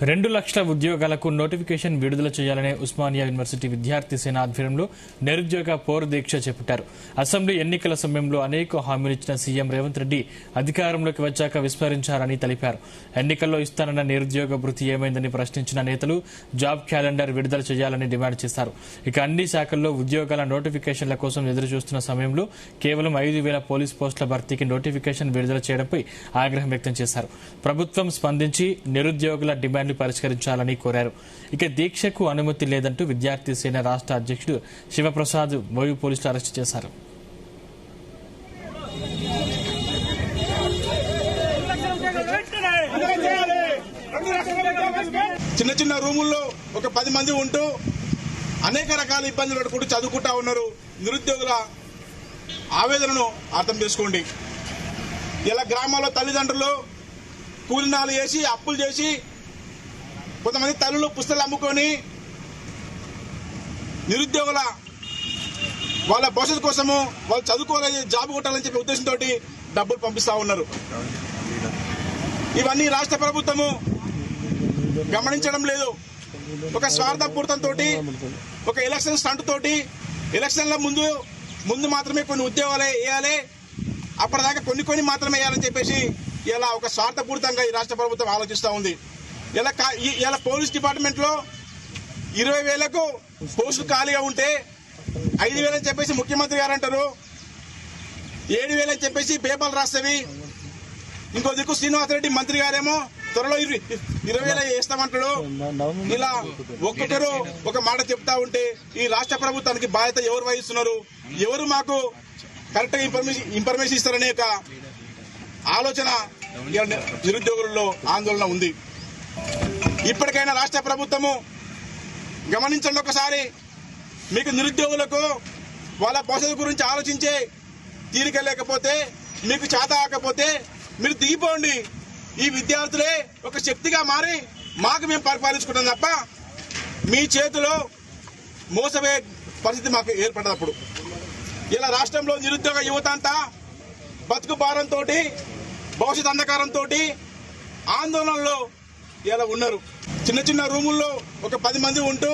2 లక్షల ఉద్యోగాలకు నోటిఫికేషన్ విడుదల చేయాలనే ఉస్మానియా యూనివర్సిటీ విద్యార్థి సేన ఆధ్వర్యంలో నిరుద్యోగ పోరు దీక్ష చేపట్టారు. అసెంబ్లీ ఎన్నికల సమయంలో అనేక హామీలిచ్చిన సీఎం రేవంత్ రెడ్డి అధికారంలోకి వచ్చాక విస్మరించారని తెలిపారు. ఎన్నికల్లో ఇస్తానన్న నిరుద్యోగ భృతి ఏమైందని ప్రశ్నించిన నేతలు జాబ్ క్యాలెండర్ విడుదల చేయాలని డిమాండ్ చేశారు. ఇక అన్ని శాఖల్లో ఉద్యోగాల నోటిఫికేషన్ల కోసం ఎదురుచూస్తున్న సమయంలో కేవలం 5,000 పోలీస్ పోస్టుల భర్తీకి నోటిఫికేషన్ విడుదల చేయడంపై ఆగ్రహం వ్యక్తం చేశారు. ప్రభుత్వం స్పందించి నిరుద్యోగుల డిమాండ్ పరిష్కరించాలని కోరారు. ఇక దీక్షకు అనుమతి లేదంటూ విద్యార్థి సేన రాష్ట్ర అధ్యక్షుడు శివప్రసాద్ బోయి పోలీసులు అరెస్టు చేశారు. చిన్న చిన్న రూముల్లో ఒక 10 మంది ఉంటూ అనేక రకాల ఇబ్బందులు పడుకుంటూ చదువుకుంటా ఉన్నారు. నిరుద్యోగుల ఆవేదనను అర్థం చేసుకోండి. ఇలా గ్రామాల్లో తల్లిదండ్రులు కూలినాలు చేసి అప్పులు చేసి కొంతమంది తల్లులు పుస్తకాలు అమ్ముకొని నిరుద్యోగుల వాళ్ళ భవిష్యత్తు కోసము వాళ్ళు చదువుకోవాలి, జాబ్ కొట్టాలని చెప్పే ఉద్దేశంతో డబ్బులు పంపిస్తా ఉన్నారు. ఇవన్నీ రాష్ట్ర ప్రభుత్వము గమనించడం లేదు. ఒక స్వార్థపూరితంతో ఒక ఎలక్షన్ స్టంట్ తోటి ఎలక్షన్ల ముందు మాత్రమే కొన్ని ఉద్యోగాలు వేయాలి, అప్పటిదాకా కొన్ని మాత్రమే వేయాలని చెప్పేసి ఇలా ఒక స్వార్థపూరితంగా ఈ రాష్ట్ర ప్రభుత్వం ఆలోచిస్తూ ఉంది. ఇలా పోలీస్ డిపార్ట్మెంట్ లో 20,000కు పోస్టులు ఖాళీగా ఉంటే 5,000 అని చెప్పేసి ముఖ్యమంత్రి గారు అంటారు, 7,000 అని చెప్పేసి పేపర్లు రాస్తవి. ఇంకో దిక్కు శ్రీనివాసరెడ్డి మంత్రి గారేమో త్వరలో 20,000 వేస్తామంటాడు. ఇలా ఒక్కొక్కరు ఒక మాట చెప్తా ఉంటే ఈ రాష్ట్ర ప్రభుత్వానికి బాధ్యత ఎవరు వహిస్తున్నారు, ఎవరు మాకు కరెక్ట్ గా ఇన్ఫర్మేషన్ ఇస్తారనే ఒక ఆలోచన నిరుద్యోగులలో ఆందోళన ఉంది. ఇప్పటికైనా రాష్ట్ర ప్రభుత్వము గమనించండి. ఒకసారి మీకు నిరుద్యోగులకు వాళ్ళ భవిష్యత్తు గురించి ఆలోచించే తీరిక లేకపోతే, మీకు చేత కాకపోతే మీరు దిగిపోండి. ఈ విద్యార్థులే ఒక శక్తిగా మారి మాకు మేము పరిపాలించుకుంటాం తప్ప మీ చేతిలో మోసపోయే పరిస్థితి మాకు ఏర్పడినప్పుడు. ఇలా రాష్ట్రంలో నిరుద్యోగ యువత అంతా బతుకు భారంతో భవిష్యత్ అంధకారంతో ఆందోళనలో ఇలా ఉన్నారు. చిన్న చిన్న రూముల్లో ఒక 10 మంది ఉంటూ